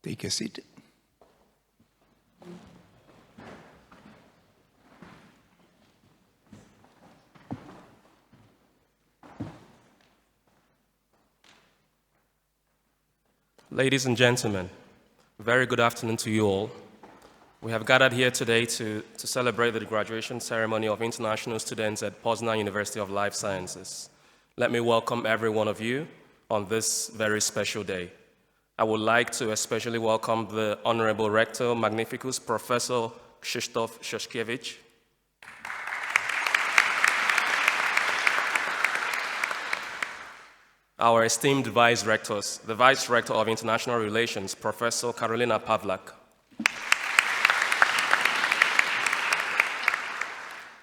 Take a seat. Ladies and gentlemen, very good afternoon to you all. We have gathered here today to celebrate the graduation ceremony of international students at Poznan University of Life Sciences. Let me welcome every one of you on this very special day. I would like to especially welcome the Honorable Rector Magnificus, Professor Krzysztof Szoszkiewicz, our esteemed Vice Rectors, the Vice Rector of International Relations, Professor Karolina Pawlak,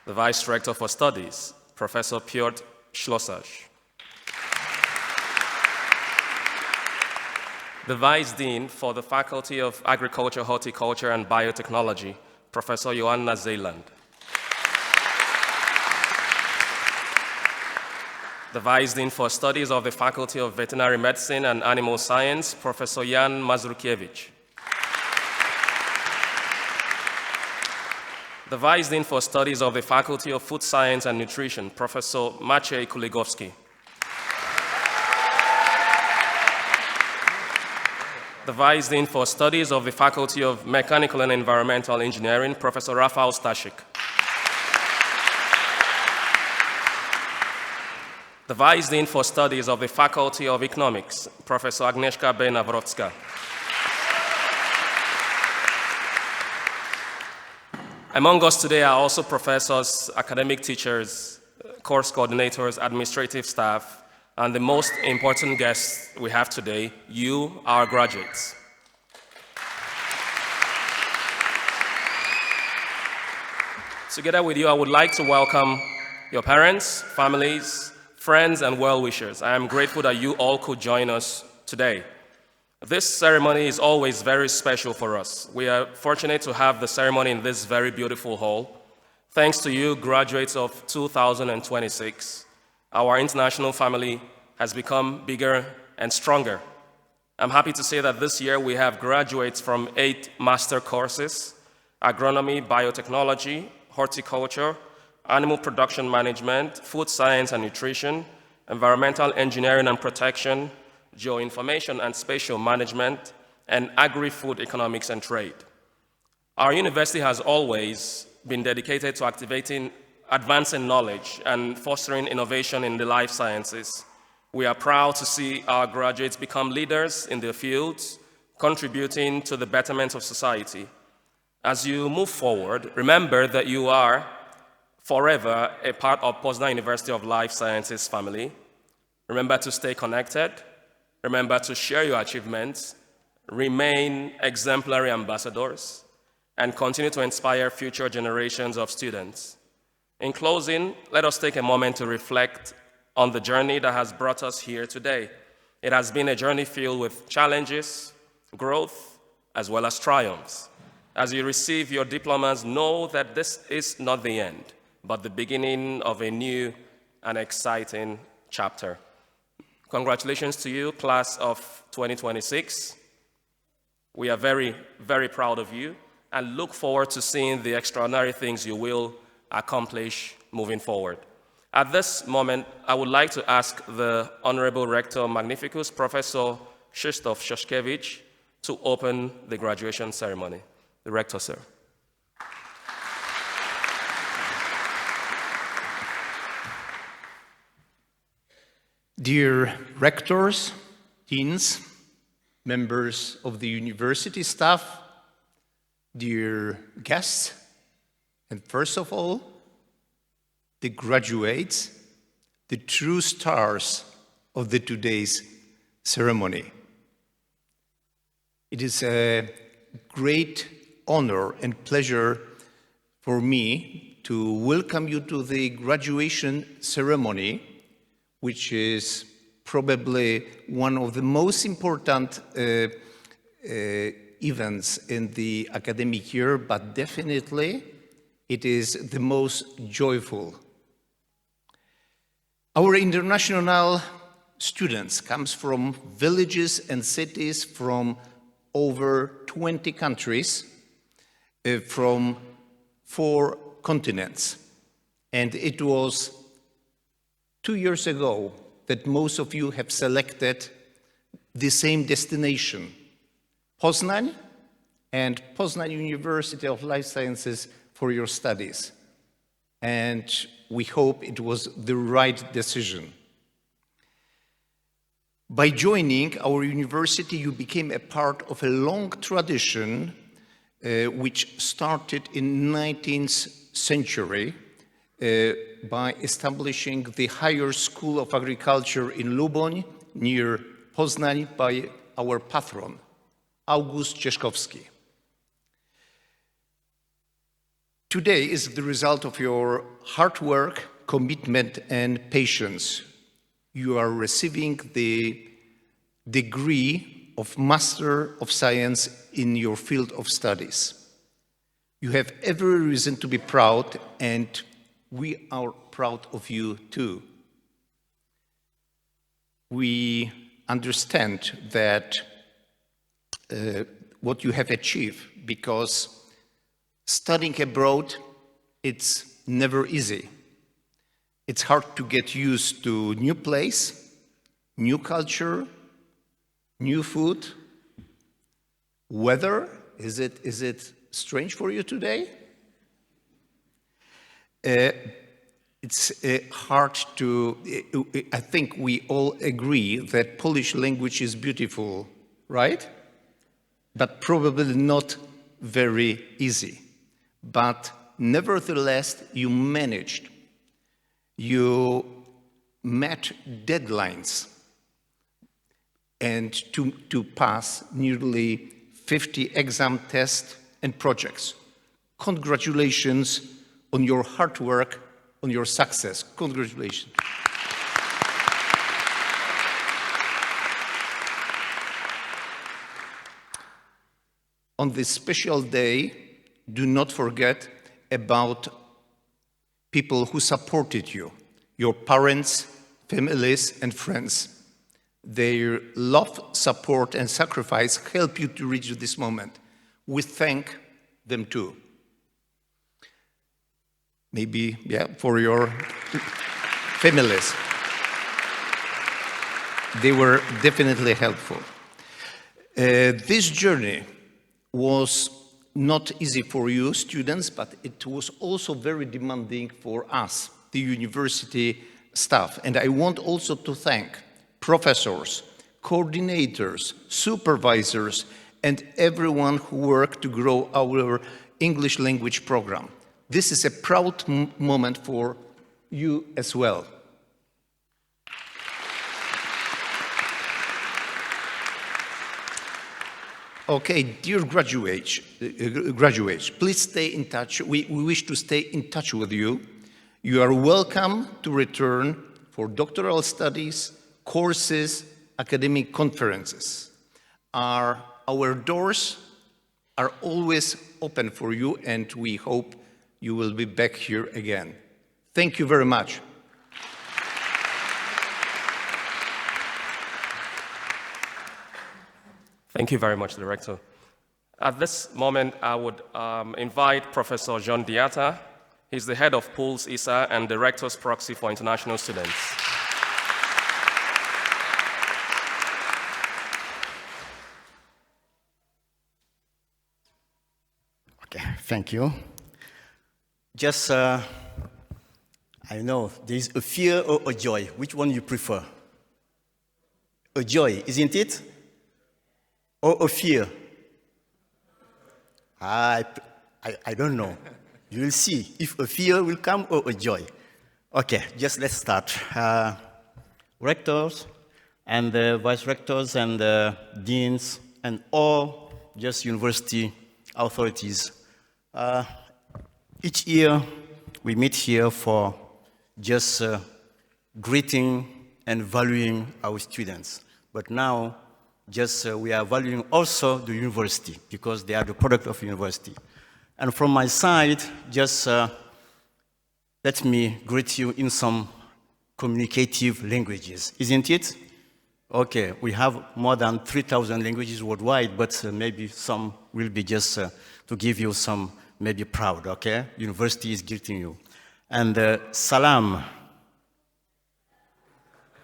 the Vice Rector for Studies, Professor Piotr Ślosarz, the Vice Dean for the Faculty of Agriculture, Horticulture, and Biotechnology, Professor Joanna Zeeland, the Vice Dean for Studies of the Faculty of Veterinary Medicine and Animal Science, Professor Jan Mazurkiewicz, the Vice Dean for Studies of the Faculty of Food Science and Nutrition, Professor Maciej Kuligowski, the Vice Dean for Studies of the Faculty of Mechanical and Environmental Engineering, Professor Rafał Staszik, the Vice Dean for Studies of the Faculty of Economics, Professor Agnieszka Bejnawrocka, among us today are also professors, academic teachers, course coordinators, administrative staff, and the most important guests we have today, you, our graduates. Together with you, I would like to welcome your parents, families, friends, and well-wishers. I am grateful that you all could join us today. This ceremony is always very special for us. We are fortunate to have the ceremony in this very beautiful hall. Thanks to you, graduates of 2026, our international family has become bigger and stronger. I'm happy to say that this year we have graduates from 8 master courses: agronomy, biotechnology, horticulture, animal production management, food science and nutrition, environmental engineering and protection, geoinformation and spatial management, and agri-food economics and trade. Our university has always been dedicated to advancing knowledge and fostering innovation in the life sciences. We are proud to see our graduates become leaders in their fields, contributing to the betterment of society. As you move forward, remember that you are forever a part of Poznan University of Life Sciences family. Remember to stay connected. Remember to share your achievements, remain exemplary ambassadors, and continue to inspire future generations of students. In closing, let us take a moment to reflect on the journey that has brought us here today. It has been a journey filled with challenges, growth, as well as triumphs. As you receive your diplomas, know that this is not the end, but the beginning of a new and exciting chapter. Congratulations to you, class of 2026. We are very, very proud of you and look forward to seeing the extraordinary things you will accomplish moving forward. At this moment, I would like to ask the Honorable Rector Magnificus, Professor Krzysztof Szoszkiewicz, to open the graduation ceremony. The Rector, sir. Dear rectors, deans, members of the university staff, dear guests, and first of all, the graduates, the true stars of today's ceremony. It is a great honor and pleasure for me to welcome you to the graduation ceremony, which is probably one of the most important events in the academic year, but definitely it is the most joyful. Our international students come from villages and cities from over 20 countries from 4 continents. And it was 2 years ago that most of you have selected the same destination, Poznań and Poznań University of Life Sciences for your studies. And we hope it was the right decision. By joining our university, you became a part of a long tradition which started in 19th century by establishing the Higher School of Agriculture in Luboń, near Poznań, by our patron, August Cieszkowski. Today is the result of your hard work, commitment, and patience. You are receiving the degree of Master of Science in your field of studies. You have every reason to be proud, and we are proud of you too. We understand that what you have achieved, because studying abroad, it's never easy. It's hard to get used to new place, new culture, new food. Weather, is it strange for you today? It's hard to, I think we all agree that Polish language is beautiful, right? But probably not very easy. But nevertheless, you managed. You met deadlines and to pass nearly 50 exam tests and projects. Congratulations on your hard work, on your success. Congratulations. On this special day, do not forget about people who supported you, your parents, families, and friends. Their love, support, and sacrifice help you to reach this moment. We thank them too. Maybe, for your families. They were definitely helpful. This journey was not easy for you, students, but it was also very demanding for us, the university staff. And I want also to thank professors, coordinators, supervisors, and everyone who worked to grow our English language program. This is a proud moment for you as well. Okay, dear graduates, please stay in touch. We wish to stay in touch with you. You are welcome to return for doctoral studies, courses, academic conferences. Our doors are always open for you, and we hope you will be back here again. Thank you very much. Thank you very much, Director. At this moment, I would invite Professor Jean Diatta. He's the head of Pulse ISA and Director's Proxy for International Students. Okay, thank you. Just, I know, there's a fear or a joy. Which one you prefer? A joy, isn't it? Or a fear? I don't know. You will see if a fear will come or a joy. Okay, just let's start. Rectors and vice rectors and deans and all just university authorities. Each year we meet here for just greeting and valuing our students. But now, we are valuing also the university because they are the product of university. And from my side, let me greet you in some communicative languages, isn't it? Okay, we have more than 3,000 languages worldwide, but maybe some will be just to give you some, maybe proud, okay? University is greeting you. And salam.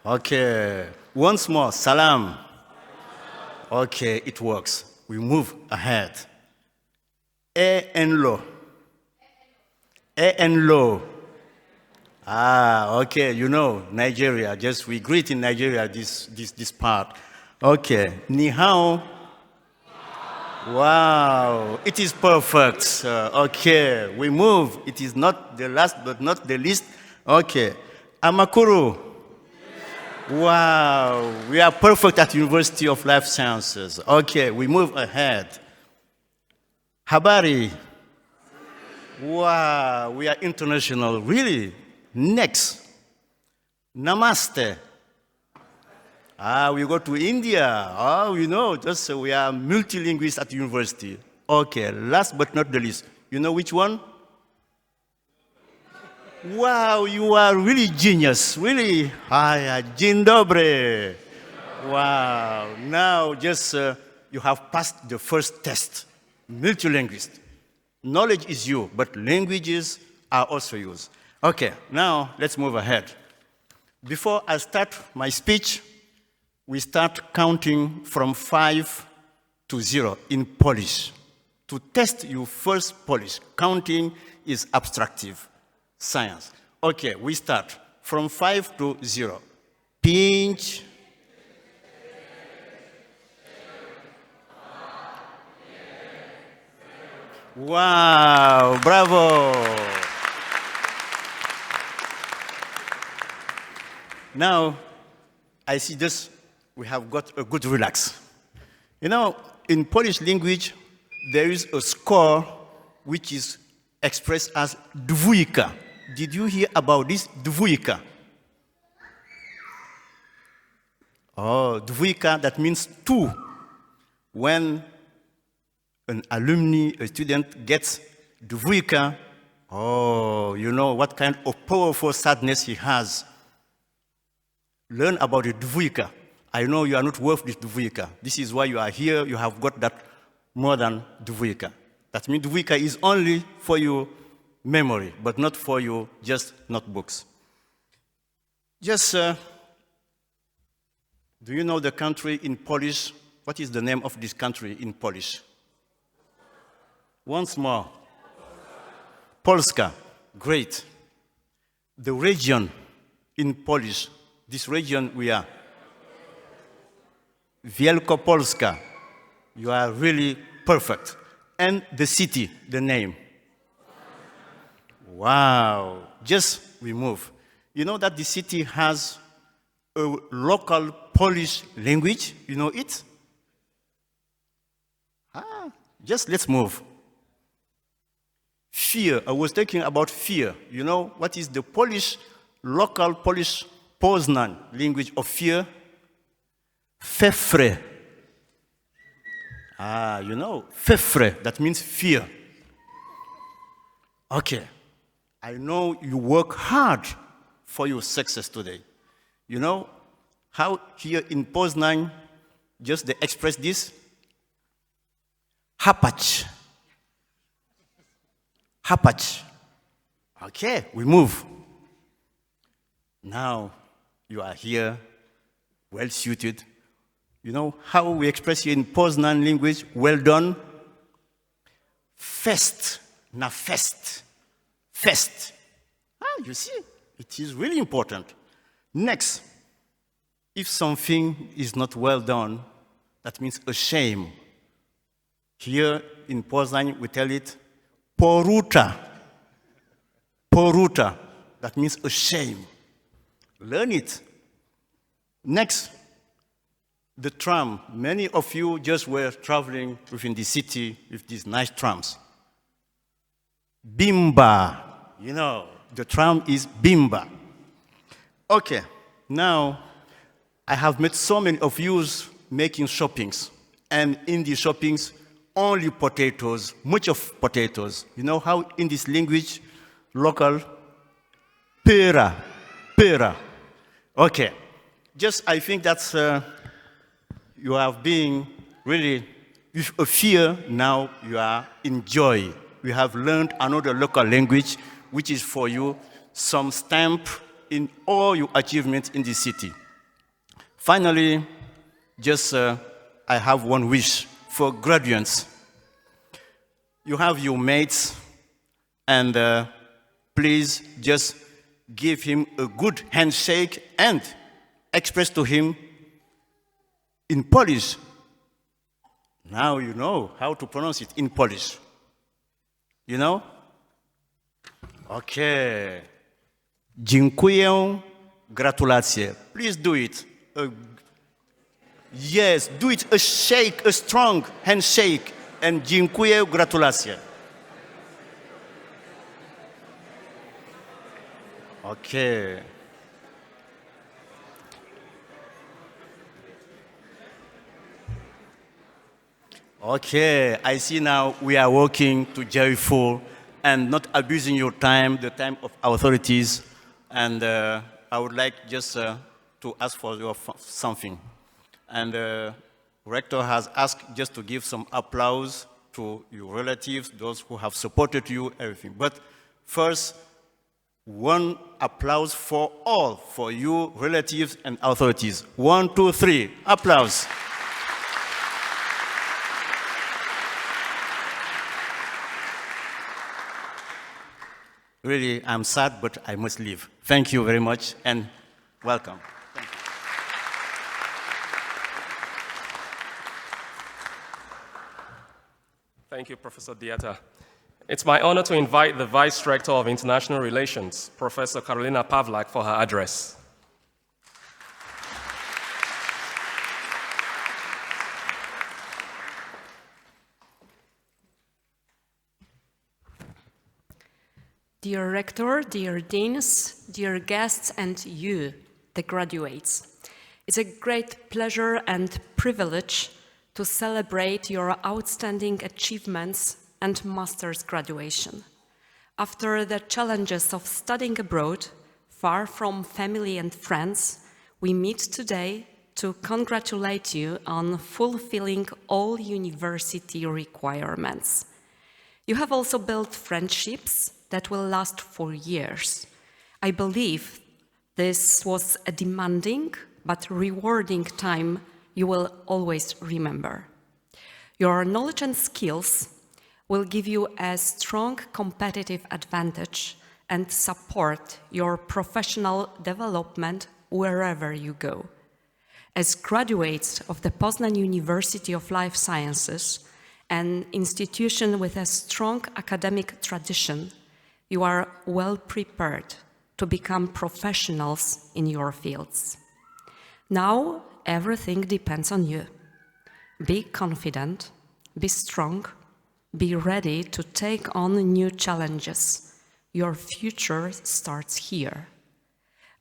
Okay, once more, salam. Okay, it works. We move ahead. En lo. En lo. Ah, okay, you know, Nigeria, just we greet in Nigeria this part. Okay, ni hao. Wow, it is perfect. Okay, we move. It is not the last but not the least. Okay, amakuru. Wow, we are perfect at University of Life Sciences. Okay, we move ahead. Habari. Wow, we are international, really. Next, namaste. Ah, we go to India. Ah, you know, just we are multilingualists at university. Okay, last but not the least, you know which one? Wow, you are really genius, really. Ah, dzień dobry. Wow, now just you have passed the first test, multilingualist. Knowledge is you, but languages are also yours. Okay, now let's move ahead. Before I start my speech, we start counting from 5 to 0 in Polish. To test your first Polish, counting is abstractive science. Okay, we start from 5 to 0. Pięć. Wow, bravo. Now, I see this, we have got a good relax. You know, in Polish language, there is a score which is expressed as dwójka. Did you hear about this dwójka? Oh, dwójka, that means 2. When an alumni, a student gets dwójka, oh, you know what kind of powerful sadness he has. Learn about the dwójka. I know you are not worth this dwójka. This is why you are here. You have got that more than dwójka. That means dwójka is only for your memory, but not for your just notebooks. Just, do you know the country in Polish? What is the name of this country in Polish? Once more. Polska. Great. The region in Polish, this region we are. Wielkopolska. You are really perfect. And the city, the name. Wow. Just we move. You know that the city has a local Polish language? You know it? Just let's move. Fear. I was talking about fear. You know what is the local Polish Poznan language of fear? Fefre. You know, fefre, that means fear. Okay. I know you work hard for your success today. You know how here in Poznan, just they express this? Hapać. Hapać. Okay, we move. Now you are here, well suited. You know how we express here in Poznan language, well done? Fest. Na fest. Fest. You see, it is really important. Next, if something is not well done, that means a shame. Here in Poznan, we tell it poruta. Poruta. That means a shame. Learn it. Next, the tram. Many of you just were traveling within the city with these nice trams. Bimba. You know, the tram is bimba. Okay, now I have met so many of you making shoppings. And in the shoppings, only potatoes, much of potatoes. You know how in this language, local, pera, pera. Okay, just I think that's you have been really with a fear, now you are in joy. You have learned another local language, which is for you some stamp in all your achievements in the city. Finally, just I have one wish for graduates. You have your mates, and please just give him a good handshake and express to him in Polish. Now you know how to pronounce it in Polish. You know? Okay. Dziękuję, gratulacje. Please do it. Yes, do it, a shake, a strong handshake. And dziękuję, gratulacje. Okay. Okay, I see now we are working to joyful and not abusing your time, the time of authorities. And I would like just to ask for your something. And Rector has asked just to give some applause to your relatives, those who have supported you, everything. But first, one applause for all, for you, relatives and authorities. 1, 2, 3, applause. Really, I'm sad, but I must leave. Thank you very much, and welcome. Thank you, Professor Diata. It's my honor to invite the Vice Rector of International Relations, Professor Karolina Pawlak, for her address. Dear Rector, dear Deans, dear guests, and you, the graduates, it's a great pleasure and privilege to celebrate your outstanding achievements and master's graduation. After the challenges of studying abroad, far from family and friends, we meet today to congratulate you on fulfilling all university requirements. You have also built friendships that will last for years. I believe this was a demanding but rewarding time you will always remember. Your knowledge and skills will give you a strong competitive advantage and support your professional development wherever you go. As graduates of the Poznań University of Life Sciences, an institution with a strong academic tradition, you are well prepared to become professionals in your fields. Now, everything depends on you. Be confident, be strong, be ready to take on new challenges. Your future starts here.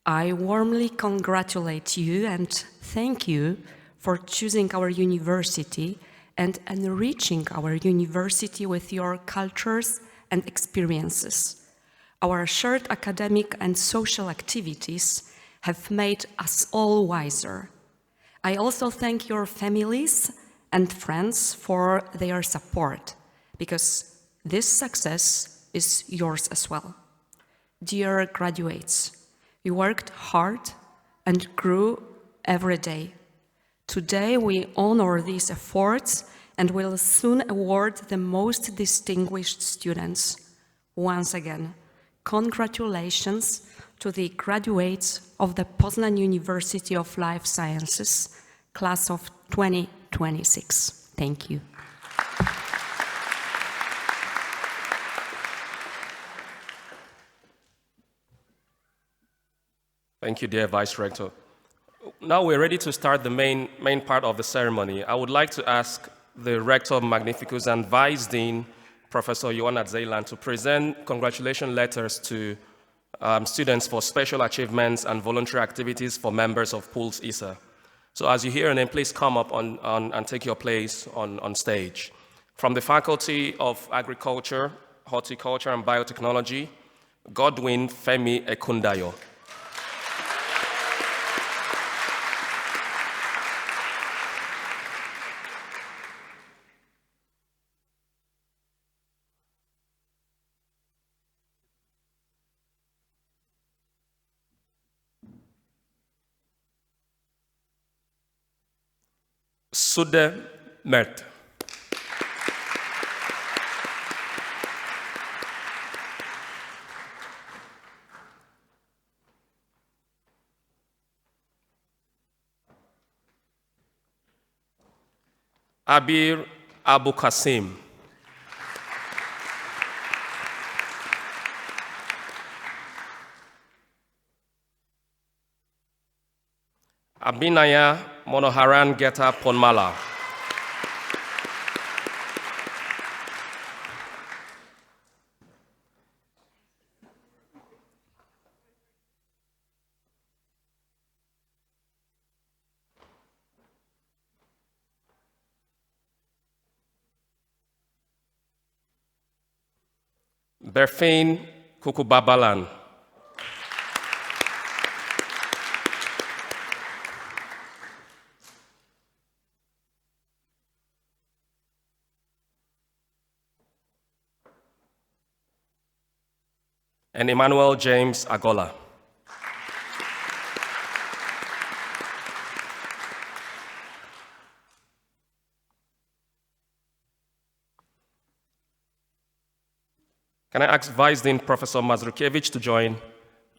I warmly congratulate you and thank you for choosing our university and enriching our university with your cultures and experiences. Our shared academic and social activities have made us all wiser. I also thank your families and friends for their support, because this success is yours as well. Dear graduates, you worked hard and grew every day. Today we honor these efforts and will soon award the most distinguished students. Once again, congratulations to the graduates of the Poznań University of Life Sciences, class of 2026. Thank you. Thank you, dear Vice Rector. Now we're ready to start the main part of the ceremony. I would like to ask the Rector Magnificus and Vice Dean, Professor Joanna Zeyland, to present congratulation letters to students for special achievements and voluntary activities for members of Pulse ISA. So as you hear your name, please come up and take your place on stage. From the Faculty of Agriculture, Horticulture and Biotechnology, Godwin Femi Ekundayo. Sude Mert. Abir Abu Qasim. Abinaya Monoharan Geta Ponmala. Berfane Kukubabalan. And Emmanuel James Agola. Can I ask Vice Dean Professor Mazrukevich to join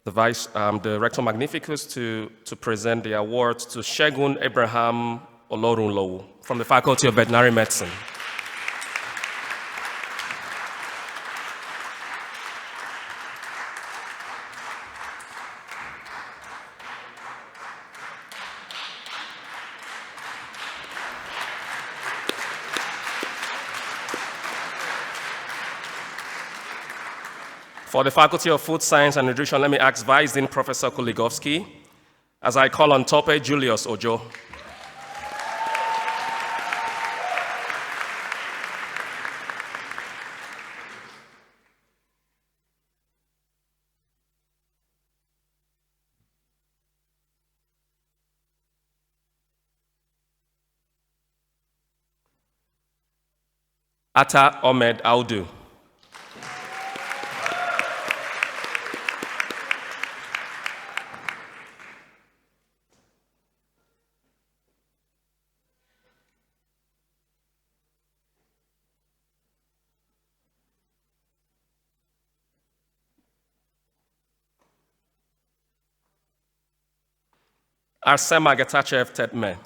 the Rector Magnificus to present the award to Shegun Abraham Olorunlowu from the Faculty of Veterinary Medicine. For the Faculty of Food Science and Nutrition, let me ask Vice Dean Professor Kuligovsky, as I call on Tope Julius Ojo. Atta Ahmed Audu. Arsema Getachev Tetme.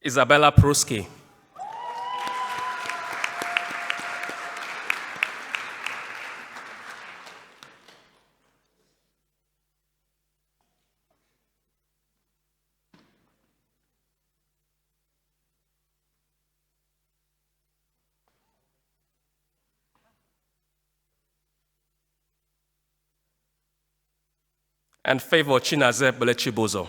Isabella Pruski. And Favor Chinaze Belechibozo.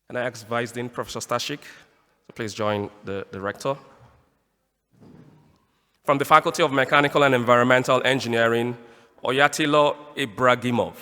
And I ask Vice Dean Professor Stashik to please join the Rector. From the Faculty of Mechanical and Environmental Engineering, Oyatilo Ibragimov.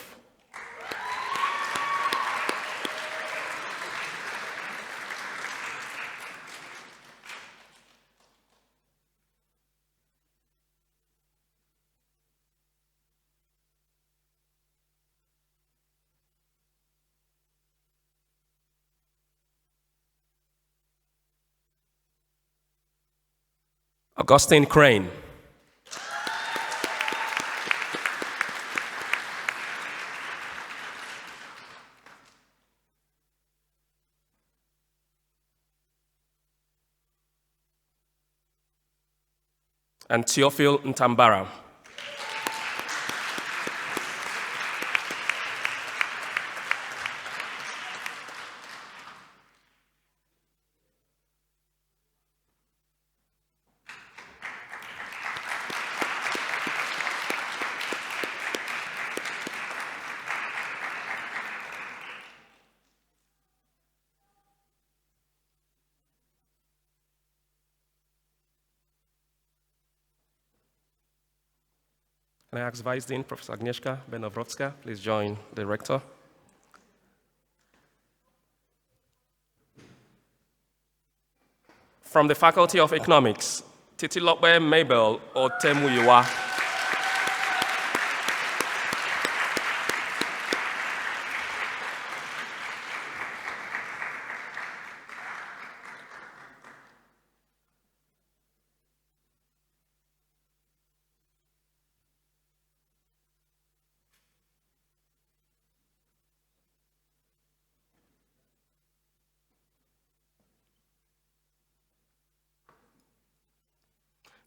Augustine Crane. And Theophile Ntambara. Can I ask Vice Dean, Professor Agnieszka Benowrocka, please join the rector. From the Faculty of Economics, Titilope Mabel Otemuyiwa.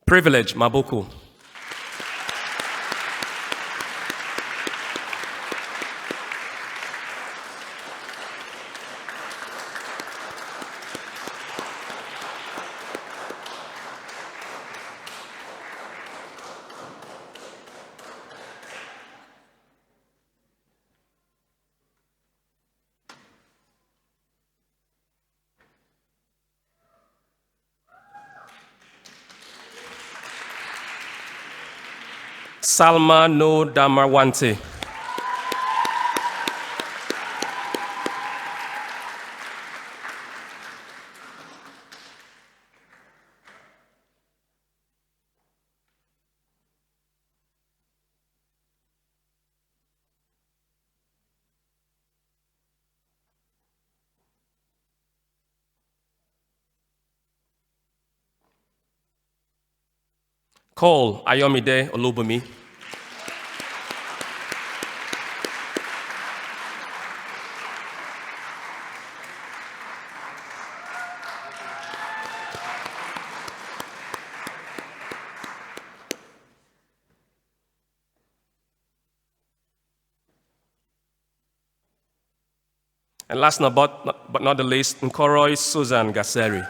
Privilege, Mabuku. Salma No Damarwante. Cole Ayomide Olubumi. And last but not the least, Nkoroy Susan Gaseri.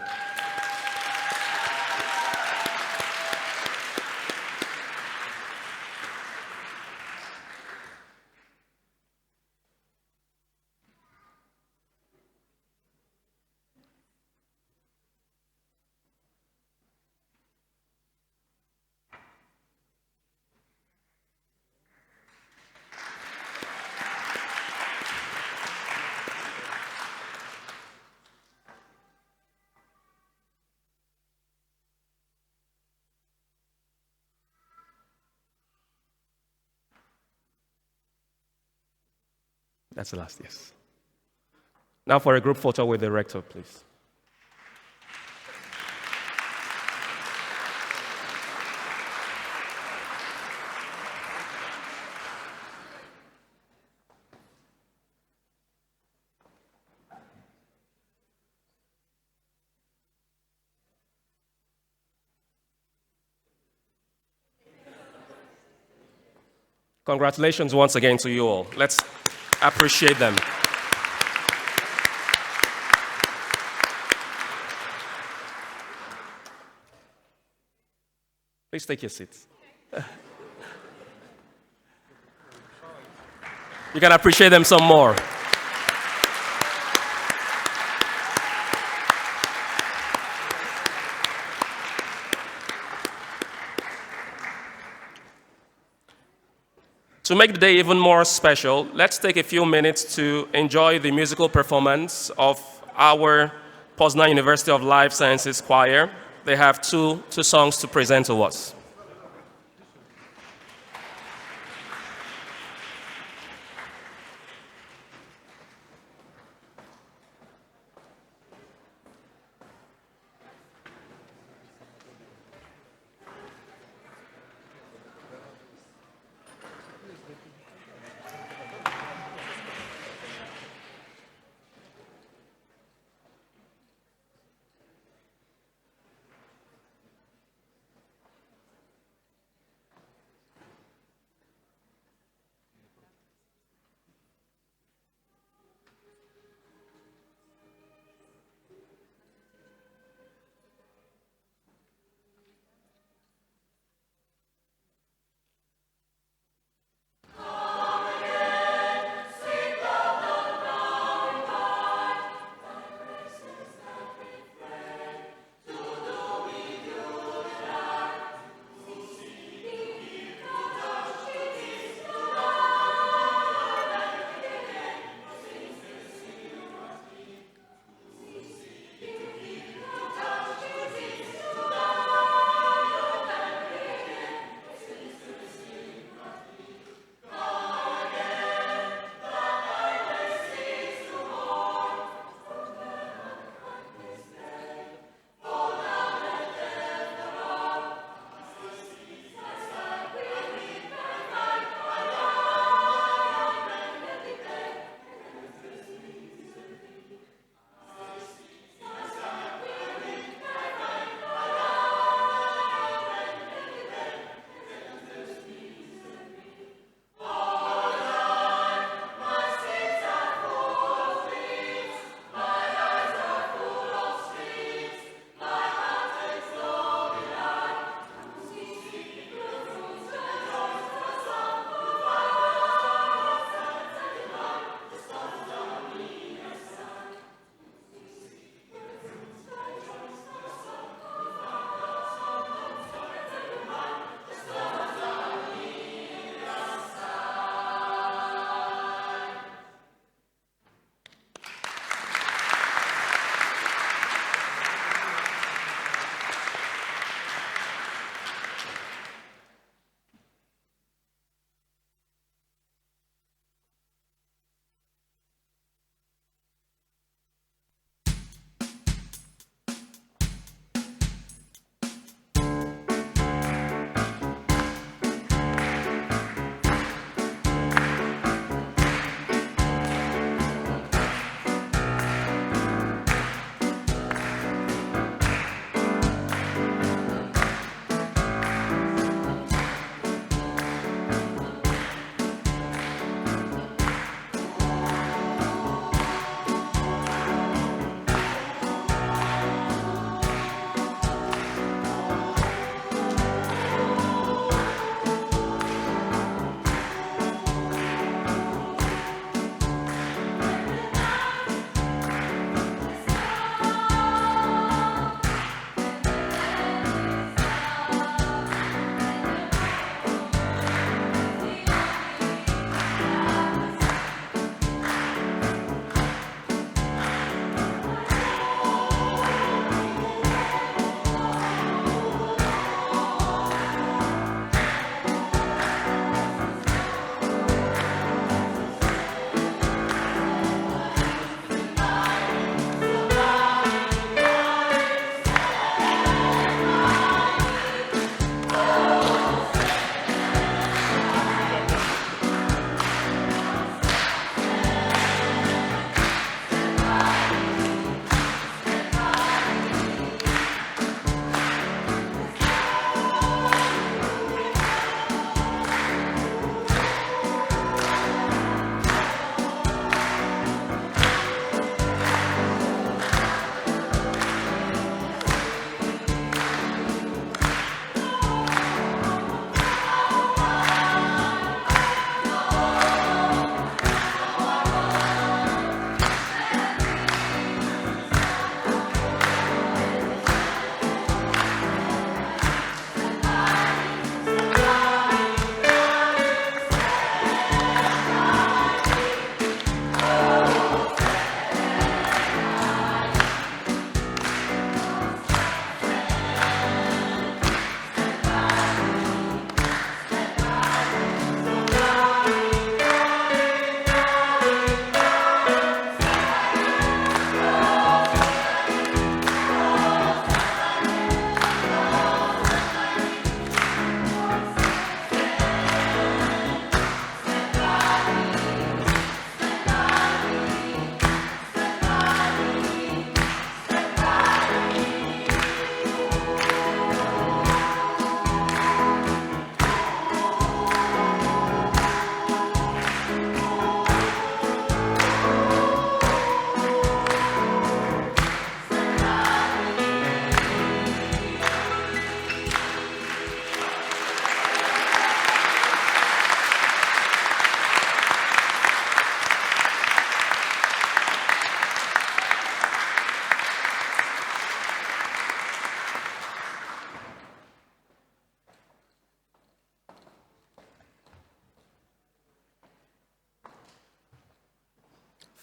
That's the last, yes. Now for a group photo with the rector, please. Congratulations once again to you all. Let's appreciate them. Please take your seats. You can appreciate them some more. To make the day even more special, let's take a few minutes to enjoy the musical performance of our Poznan University of Life Sciences Choir. They have two songs to present to us.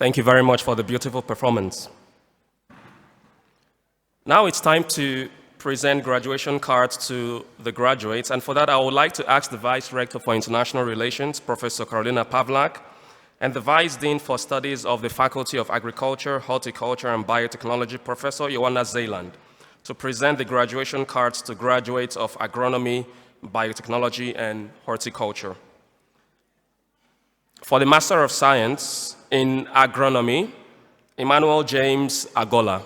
Thank you very much for the beautiful performance. Now it's time to present graduation cards to the graduates, and for that I would like to ask the Vice Rector for International Relations, Professor Carolina Pavlak, and the Vice Dean for Studies of the Faculty of Agriculture, Horticulture, and Biotechnology, Professor Joanna Zeeland, to present the graduation cards to graduates of Agronomy, Biotechnology, and Horticulture. For the Master of Science in Agronomy, Emmanuel James Agola.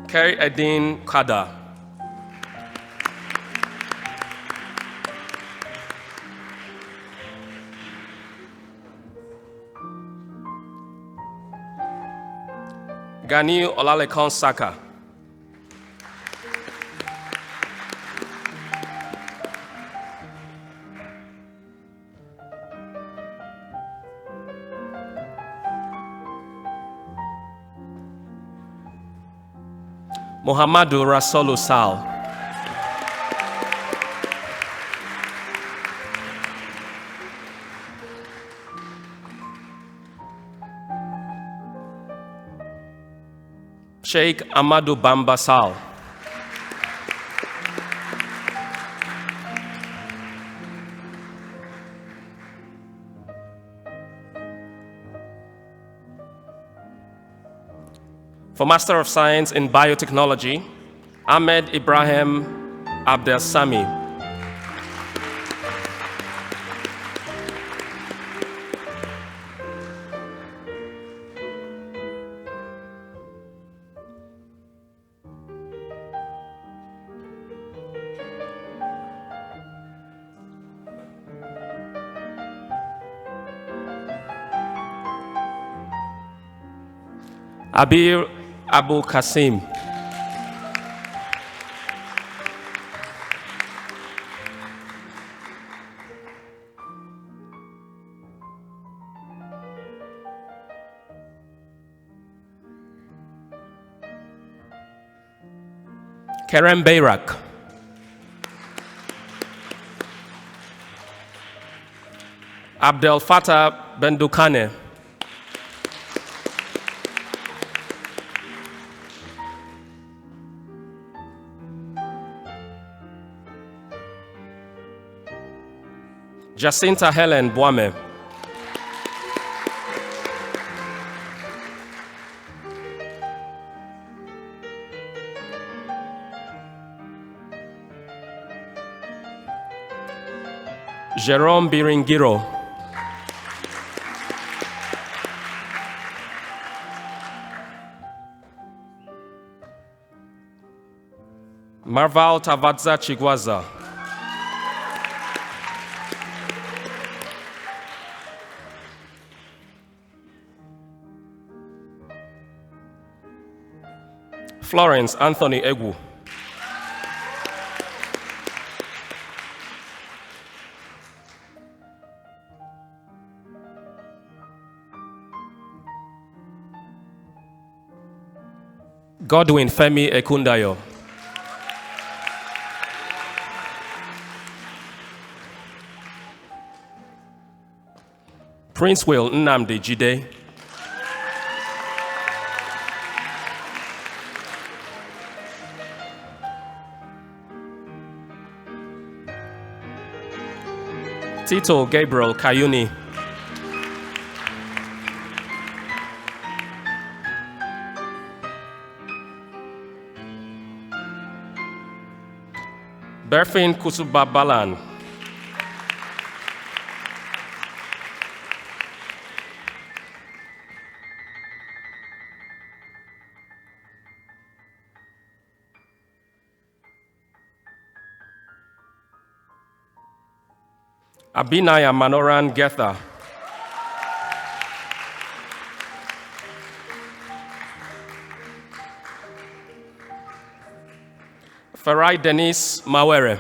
Kerry Edin Kada. Gani Olalekan Saka. Muhammadu Rasolu Sal. Sheikh Amadou Bamba Sal. For Master of Science in Biotechnology, Ahmed Ibrahim Abdel Sami. Abir Abu Qasim. Kerem Bayrak. Abdel Fattah Bendukane. Jacinta Helen Boame. Jerome Biringiro. Marval Tavadza Chigwaza. Florence Anthony Egwu. Godwin Femi Ekundayo. Prince Will Nnamdi Jide. Tito Gabriel Kayuni. Berfin Kusubabalan. Abinaya Manoran Getha. Farai Denise Mawere.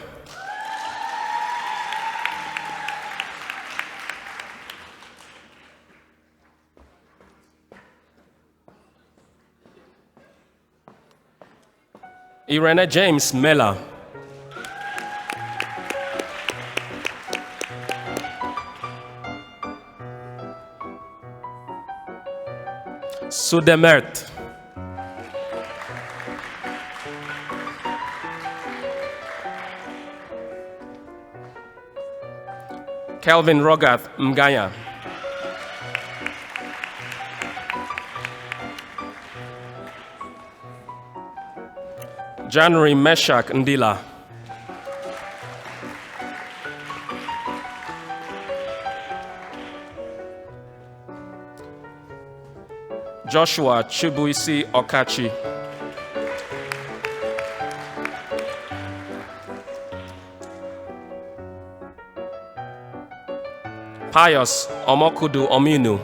Irene James Mela. Sudemert. Kelvin Rogath Mgaya. January Meshach Ndila. Joshua Chibuisi Okachi. Pius Omokudu Ominu.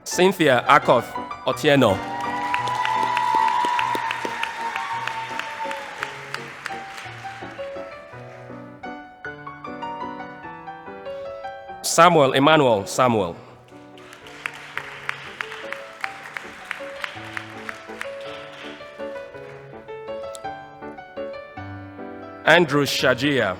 Cynthia Akoth Otieno. Samuel Emmanuel Samuel. Andrew Shajia.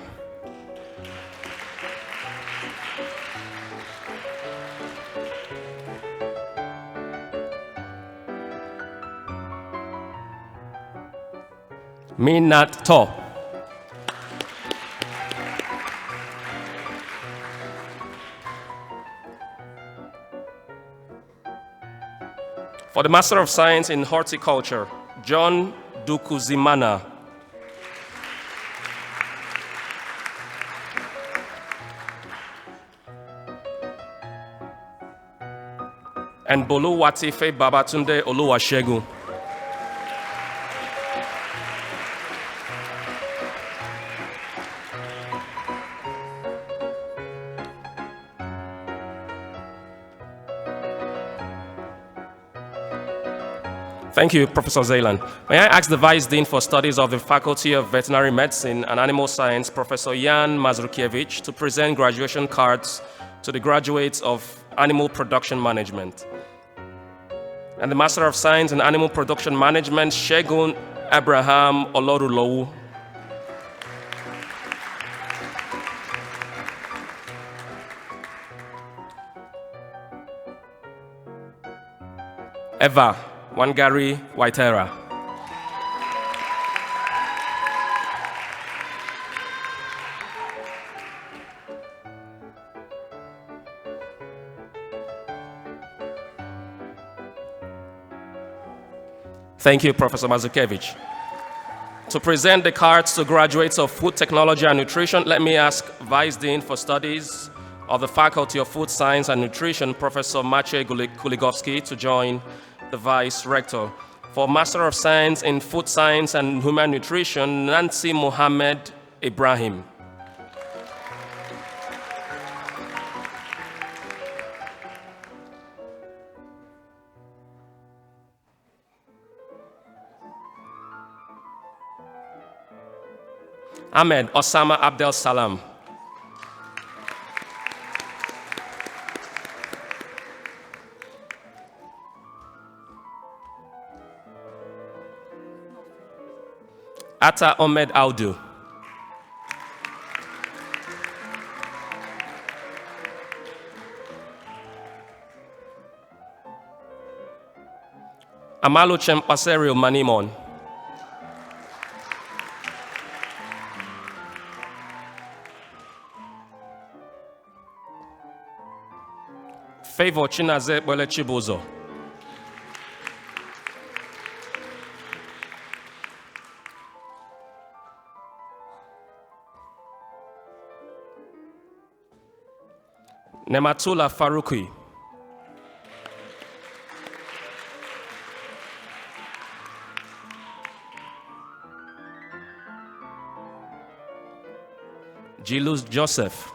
Minat To. For the Master of Science in Horticulture, John Dukuzimana. And Boluwatife Babatunde Oluwasegun. Thank you, Professor Zaylan. May I ask the Vice Dean for Studies of the Faculty of Veterinary Medicine and Animal Science, Professor Jan Mazurkiewicz, to present graduation cards to the graduates of Animal Production Management. And the Master of Science in Animal Production Management, Shegun Abraham Olorulowu. Eva Wangari Waitera. Thank you, Professor Mazurkiewicz. To present the cards to graduates of Food Technology and Nutrition, let me ask Vice Dean for Studies of the Faculty of Food Science and Nutrition, Professor Maciej Kuligowski, to join the Vice Rector. For Master of Science in Food Science and Human Nutrition, Nancy Mohammed Ibrahim. Ahmed Osama Abdel Salam. Atta Ahmed Audu. Amaluchem Paserio Manimon. Favor Chinaze Bole Chibuzo. Nematula Faruqi. Jilus Joseph.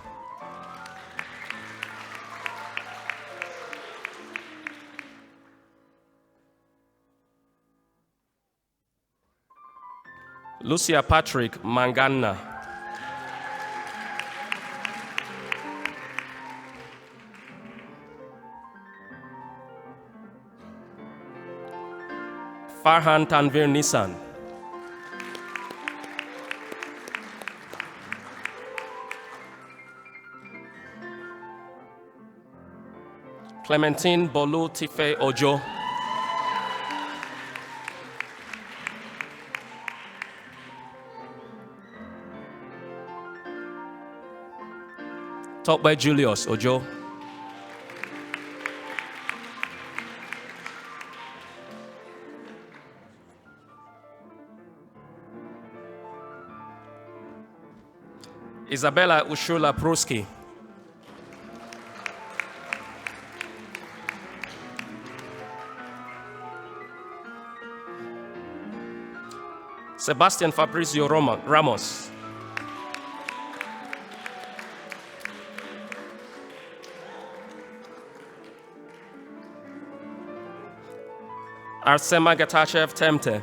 Lucia Patrick Mangana. Farhan Tanvir Nissan. Clementine Bolu Tife Ojo. Tokbe Julius Ojo. Isabella Ushula Pruski. Sebastian Fabrizio Ramos. Arsema Getachev Temte.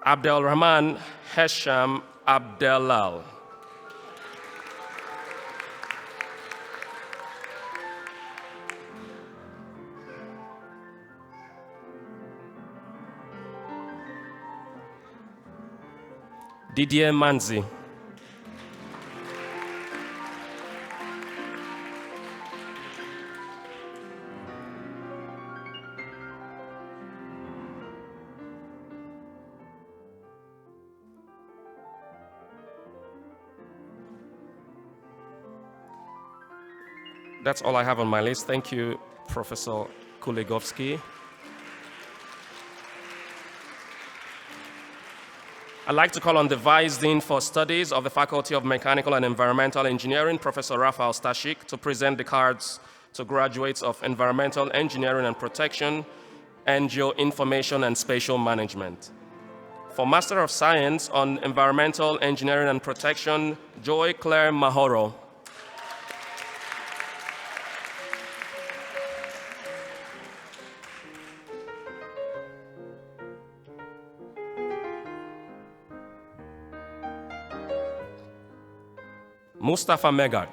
Abdel Rahman Hesham Abdelal. Didier Manzi. That's all I have on my list. Thank you, Professor Kulegovsky. I'd like to call on the Vice Dean for Studies of the Faculty of Mechanical and Environmental Engineering, Professor Rafael Stashik, to present the cards to graduates of Environmental Engineering and Protection, and Geoinformation and Spatial Management. For Master of Science on Environmental Engineering and Protection, Joy Claire Mahoro. Mustafa Megard.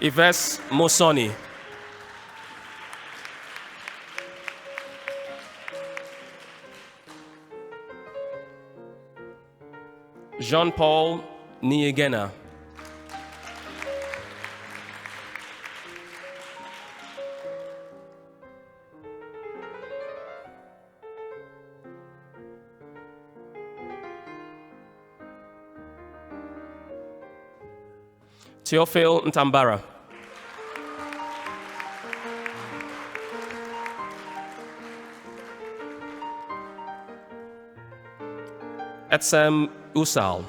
Yves Mosoni. Jean-Paul Niegena. Theophile Ntambara. Etsem Usal.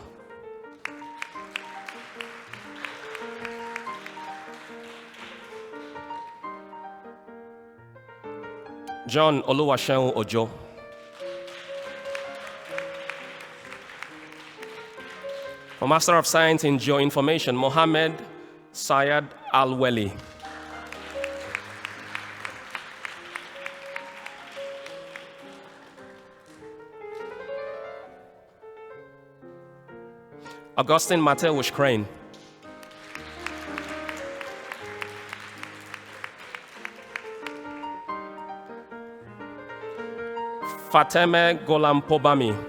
John Oluwaseun Ojo. For Master of Science in Geoinformation, Mohammed Syed Al-Weli. Augustine Mateusz Crane. Fateme Golampobami.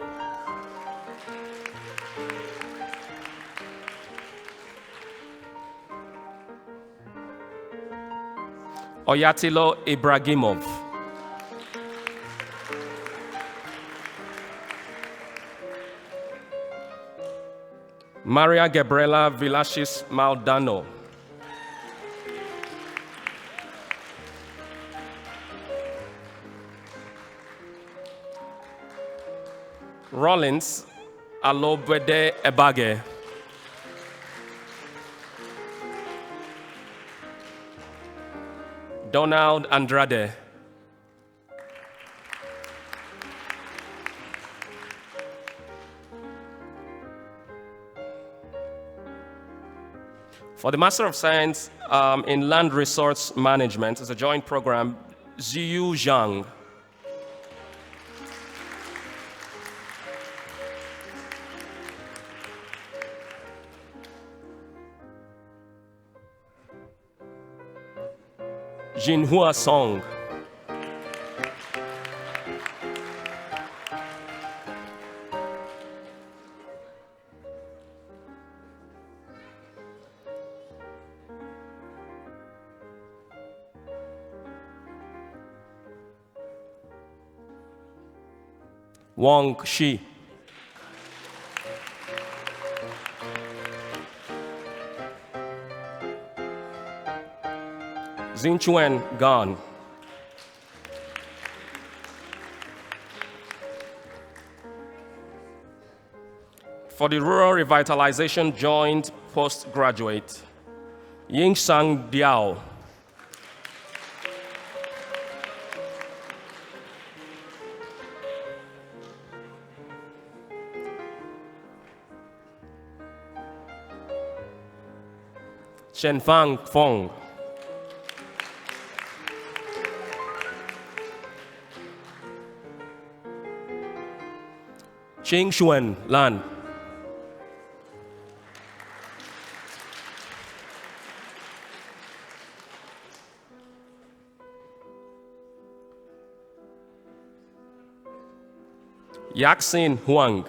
Oyatilo Ibragimov. Maria Gabriela Vilachis Maldano. Rollins Alobede Ebage. Donald Andrade. For the Master of Science in Land Resource Management, it's a joint program Ziyu Zhang. Jinhua Song. Wang Shi. Xinchuan Gan. For the Rural Revitalization Joint Postgraduate, Yingsang Diao. Shenfang Fong. Qingxuan Lan. Yaxin Huang.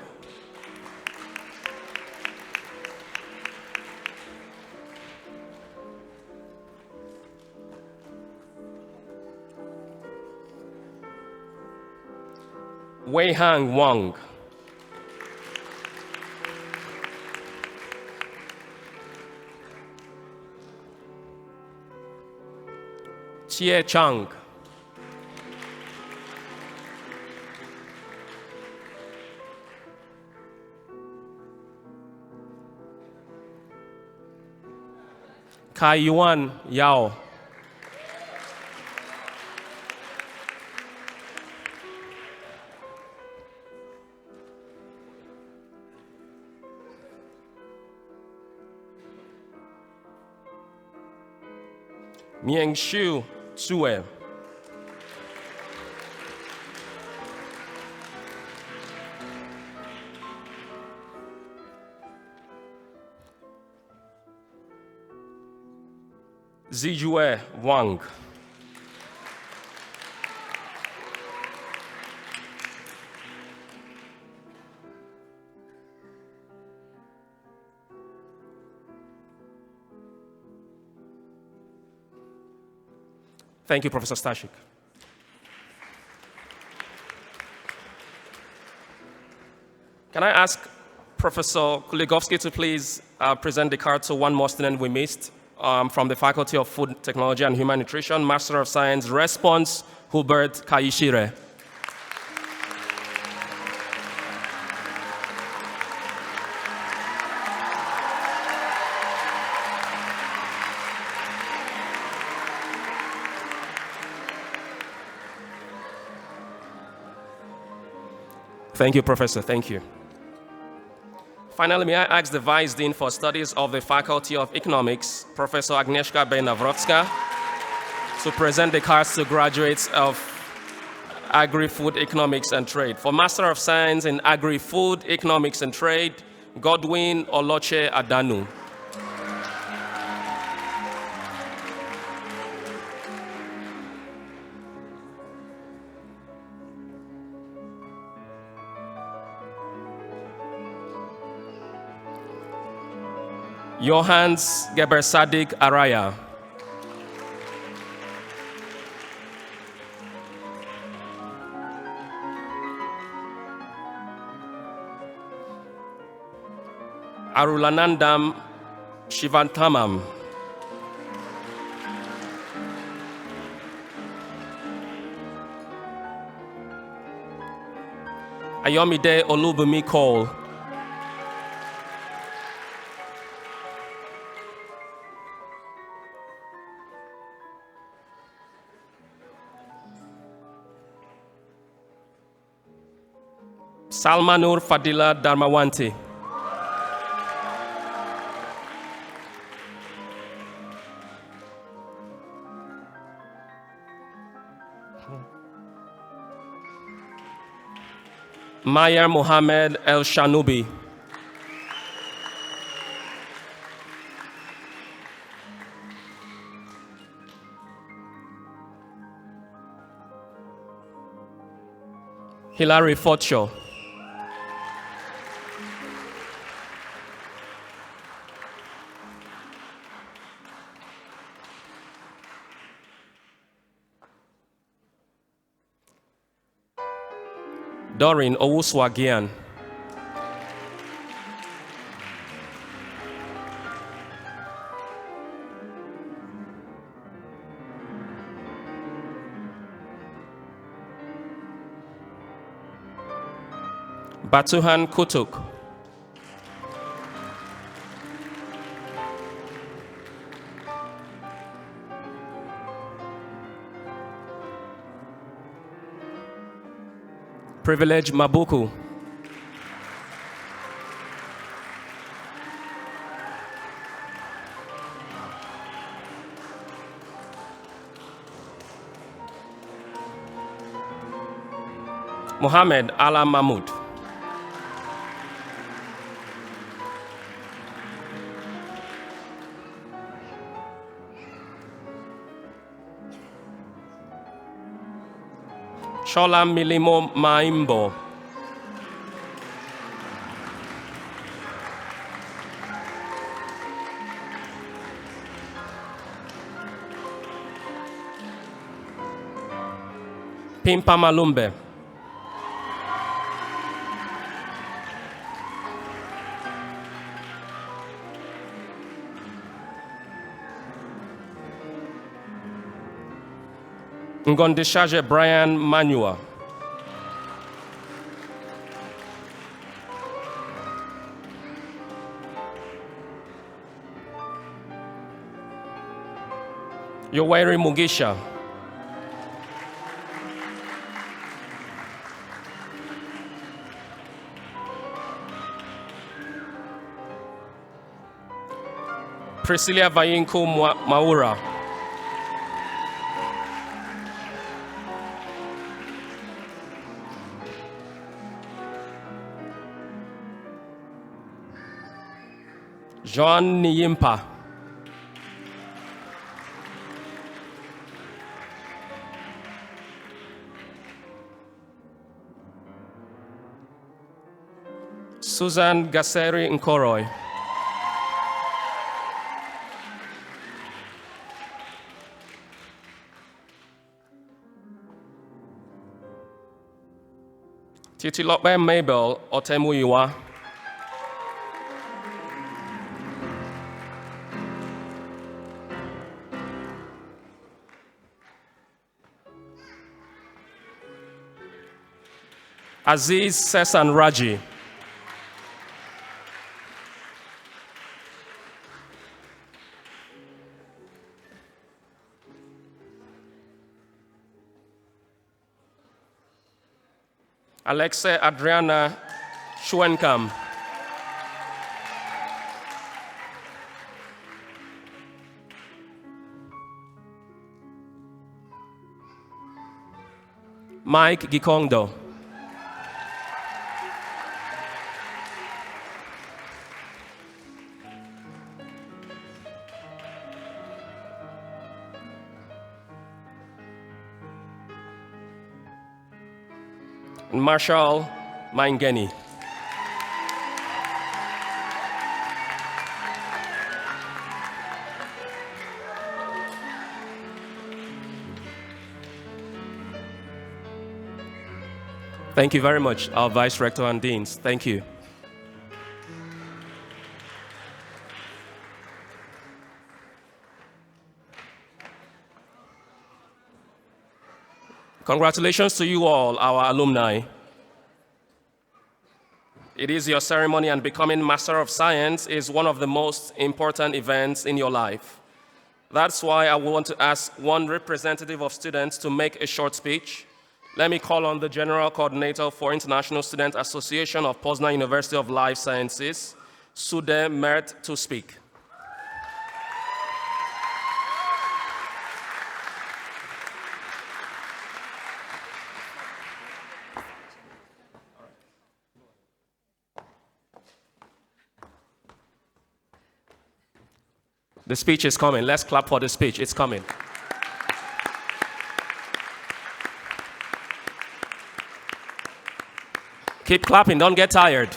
Weihang Wang. Xie Chang. Kai Yuan Yao. Miangshu Sue. Zijue Wang. Thank you, Professor Stashik. Can I ask Professor Kuligovsky to please present the card to one more student we missed from the Faculty of Food Technology and Human Nutrition, Master of Science, Response, Hubert Kaishire. Thank you, Professor. Thank you. Finally, may I ask the Vice Dean for Studies of the Faculty of Economics, Professor Agnieszka Bejnawrocka, to present the cards to graduates of Agri-Food Economics and Trade. For Master of Science in Agri-Food Economics and Trade, Godwin Oloche Adanu. Johannes Gebersadik Araya. Arulanandam Shivantamam. Ayomide Olubumi Cole. Salmanur Fadila Dharmawanti. Mayer Mohammed El Shanubi. Hilary Fortshaw. Doreen Owuswagian. Batuhan Kutuk. Privilege Mabuku. Mohammed Ala Mahmoud. Shola Milimo Maimbo. Pimpa Malumbe. Ngondishaje Brian Manua. Yoweri Mugisha. Priscilla Vayinko Maura. John Niyimpa. Susan Gaseri Nkoroy. Titilope Mabel Otemuyiwa. Aziz Sesan Raji. Alexa Adriana Schwenkam. Mike Gikondo. Marshall Maingeni. Thank you very much, our Vice Rector and Deans. Thank you. Congratulations to you all, our alumni. It is your ceremony, and becoming Master of Science is one of the most important events in your life. That's why I want to ask one representative of students to make a short speech. Let me call on the General Coordinator for International Student Association of Poznan University of Life Sciences, Sude Mert, to speak. The speech is coming. Let's clap for the speech. It's coming. Keep clapping. Don't get tired.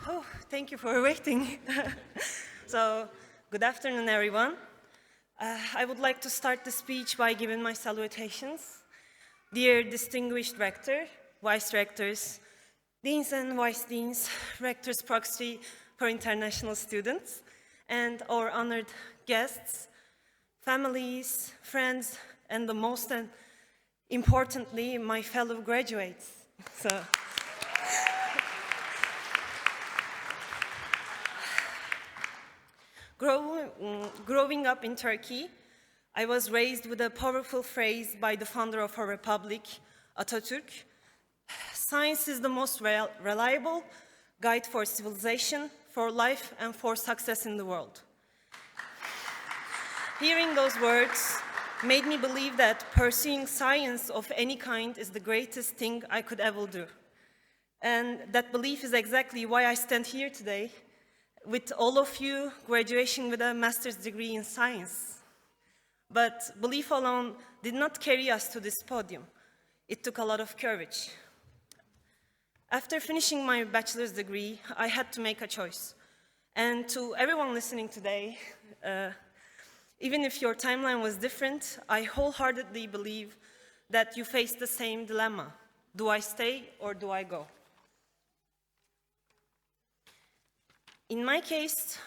Oh, thank you for waiting. So, good afternoon, everyone. I would like to start the speech by giving my salutations. Dear distinguished rector, vice rectors, deans and vice deans, rector's proxy for international students, and our honored guests, families, friends, and the most importantly, my fellow graduates. So. Growing up in Turkey, I was raised with a powerful phrase by the founder of our republic, Atatürk: science is the most reliable guide for civilization, for life, and for success in the world. Hearing those words made me believe that pursuing science of any kind is the greatest thing I could ever do. And that belief is exactly why I stand here today, with all of you graduating with a master's degree in science. But belief alone did not carry us to this podium. It took a lot of courage. After finishing my bachelor's degree, I had to make a choice. And to everyone listening today, even if your timeline was different, I wholeheartedly believe that you face the same dilemma. Do I stay or do I go? In my case,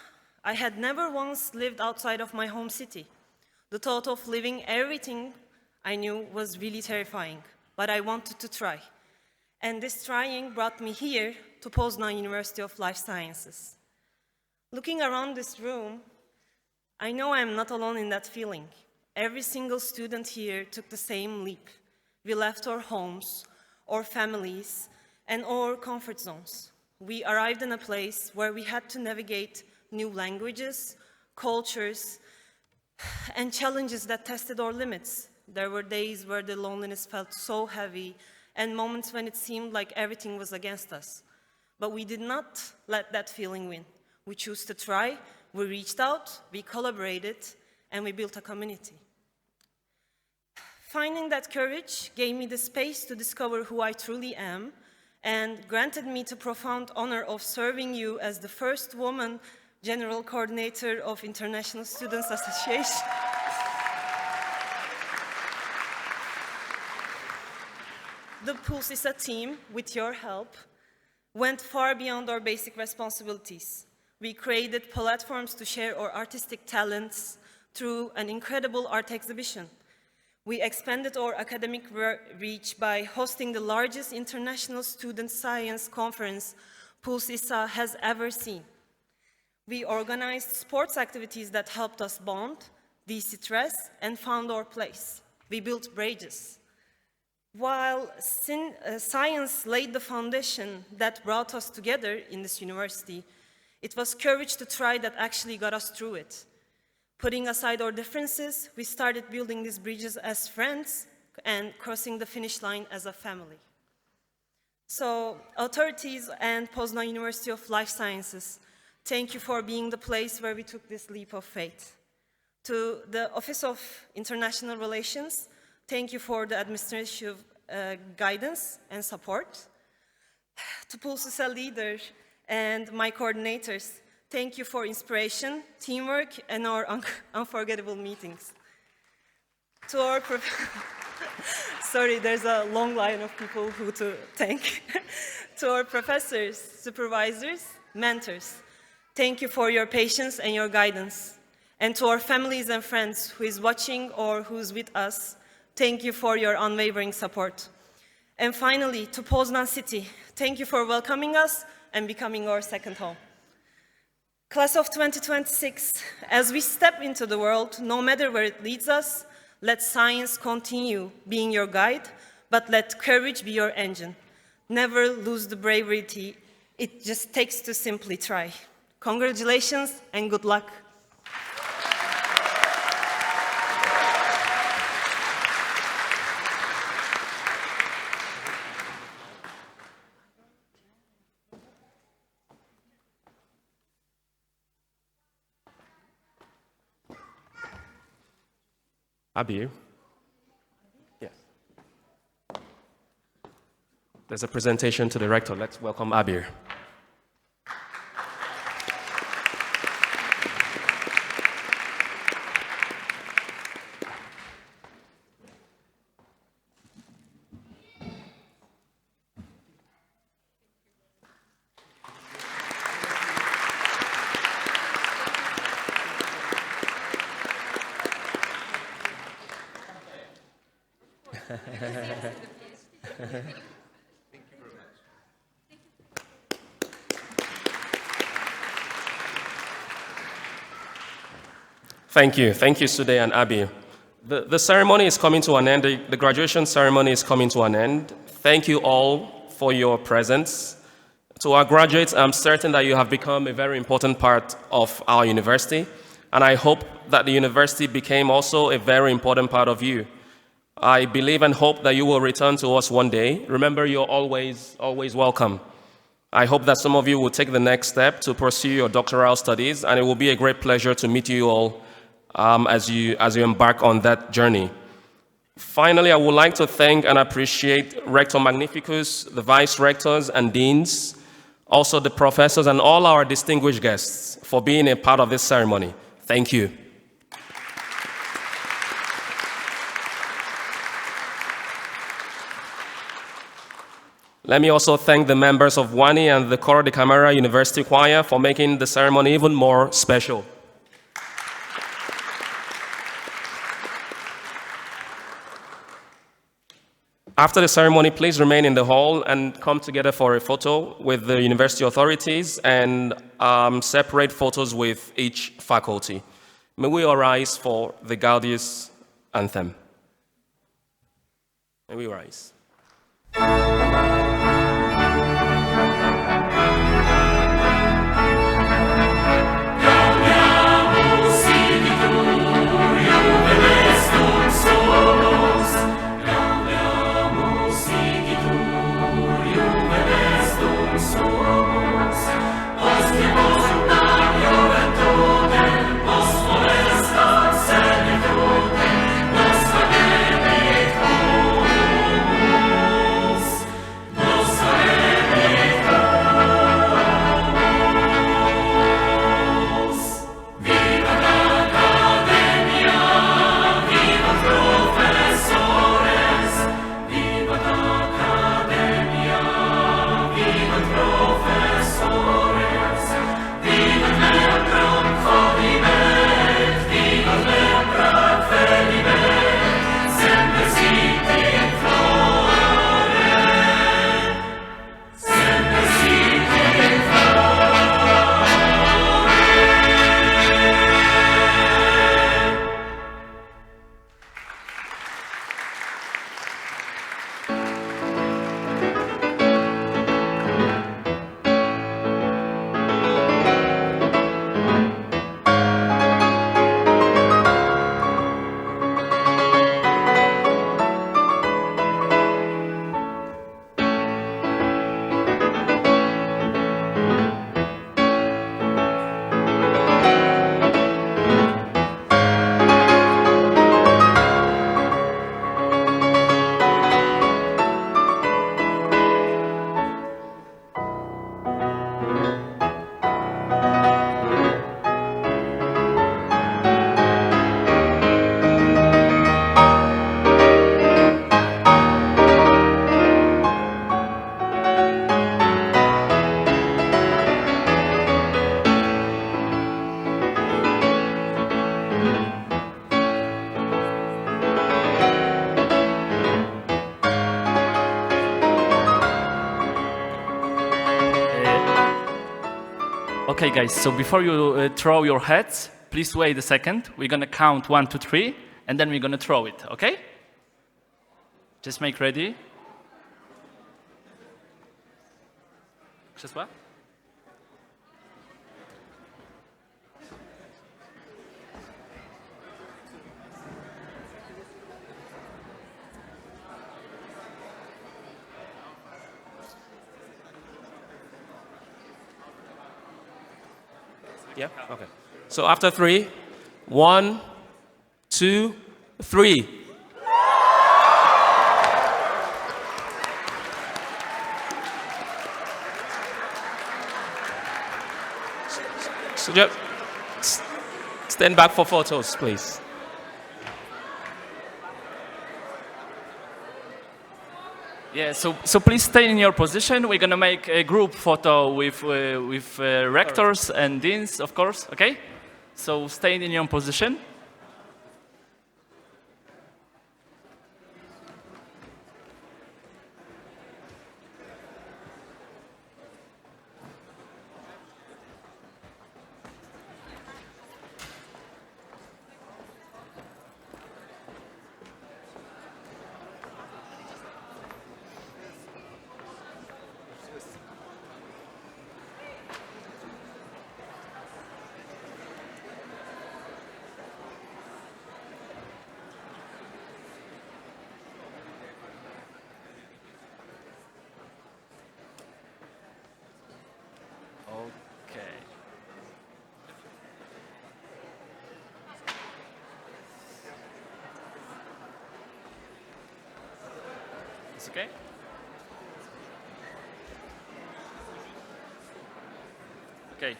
I had never once lived outside of my home city. The thought of leaving everything I knew was really terrifying, but I wanted to try. And this trying brought me here to Poznan University of Life Sciences. Looking around this room, I know I am not alone in that feeling. Every single student here took the same leap. We left our homes, our families, and our comfort zones. We arrived in a place where we had to navigate new languages, cultures, and challenges that tested our limits. There were days where the loneliness felt so heavy, and moments when it seemed like everything was against us. But we did not let that feeling win. We chose to try, we reached out, we collaborated, and we built a community. Finding that courage gave me the space to discover who I truly am, and granted me the profound honor of serving you as the first woman General Coordinator of International Students Association. The Pulsisa team, with your help, went far beyond our basic responsibilities. We created platforms to share our artistic talents through an incredible art exhibition. We expanded our academic reach by hosting the largest international student science conference Pulsisa has ever seen. We organized sports activities that helped us bond, de-stress, and found our place. We built bridges. While science laid the foundation that brought us together in this university, it was courage to try that actually got us through it. Putting aside our differences, we started building these bridges as friends and crossing the finish line as a family. So, authorities and Poznan University of Life Sciences, thank you for being the place where we took this leap of faith. To the Office of International Relations, thank you for the administrative guidance and support. To Pulsisa leader and my coordinators, thank you for inspiration, teamwork, and our unforgettable meetings. To our sorry, there's a long line of people who to thank. To our professors, supervisors, mentors, thank you for your patience and your guidance. And to our families and friends who is watching or who's with us, thank you for your unwavering support. And finally, to Poznan City, thank you for welcoming us and becoming our second home. Class of 2026, as we step into the world, no matter where it leads us, let science continue being your guide, but let courage be your engine. Never lose the bravery it just takes to simply try. Congratulations and good luck. Abir? Yes. There's a presentation to the rector. Let's welcome Abir. Thank you, Sude and Abi. The ceremony is coming to an end, the graduation ceremony is coming to an end. Thank you all for your presence. To our graduates, I'm certain that you have become a very important part of our university, and I hope that the university became also a very important part of you. I believe and hope that you will return to us one day. Remember, you're always welcome. I hope that some of you will take the next step to pursue your doctoral studies, and it will be a great pleasure to meet you all as you embark on that journey. Finally, I would like to thank and appreciate Rector Magnificus, the vice rectors and deans, also the professors and all our distinguished guests for being a part of this ceremony. Thank you. Let me also thank the members of WANI and the Coro de Camara University Choir for making the ceremony even more special. After the ceremony, please remain in the hall and come together for a photo with the university authorities and separate photos with each faculty. May we all rise for the Gaudius anthem. May we rise. Okay, guys, so before you throw your hats, please wait a second. We're going to count 1, 2, 3, and then we're going to throw it, okay? Just make ready. krzesła? Yeah? Okay. So after 3, 1, 2, 3. So just stand back for photos, please. Yeah, so please stay in your position. We're gonna make a group photo with rectors and deans, of course. Okay, so stay in your position. Okay. It's okay? Okay.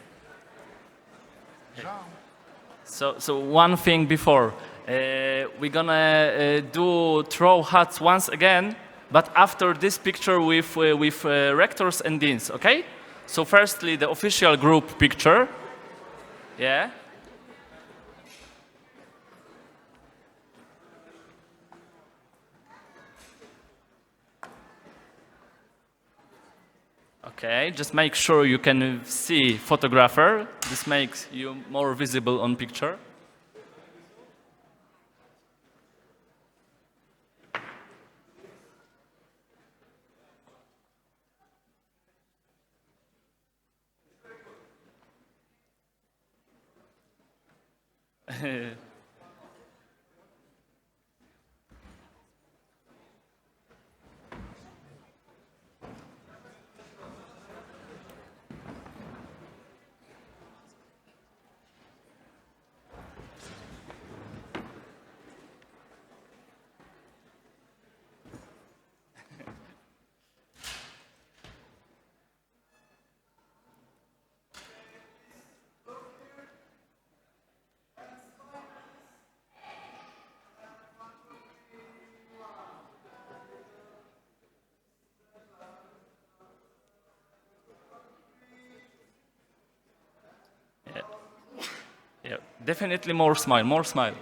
So one thing before, we're gonna do throw hats once again, but after this picture with rectors and deans, okay? So firstly, the official group picture, yeah? Okay, just make sure you can see photographer. This makes you more visible on picture. Yeah, definitely more smile, more smile.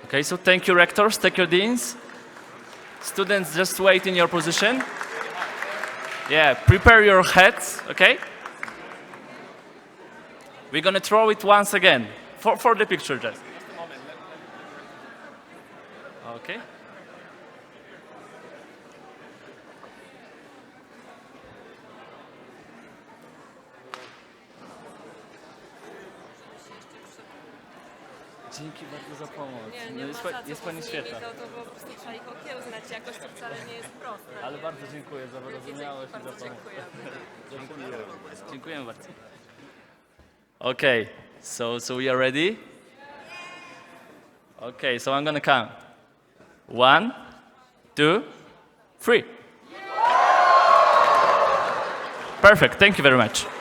Okay, so thank you, rectors, thank you, deans. Students, just wait in your position. Yeah, prepare your heads, okay? We're gonna throw it once again, for the picture just. Okay. Dzięki bardzo za pomoc. Nie ma za co, jest pani bo z świetna. nimi to po prostu trzeba ich okiełznać, jakoś to wcale nie jest proste. Ale bardzo dziękuję za wyrozumiałość i za Bardzo pomoc. dziękuję. Dziękuję bardzo. Okay, so we are ready? Okay, so I'm gonna count. 1, 2, 3. Perfect, thank you very much.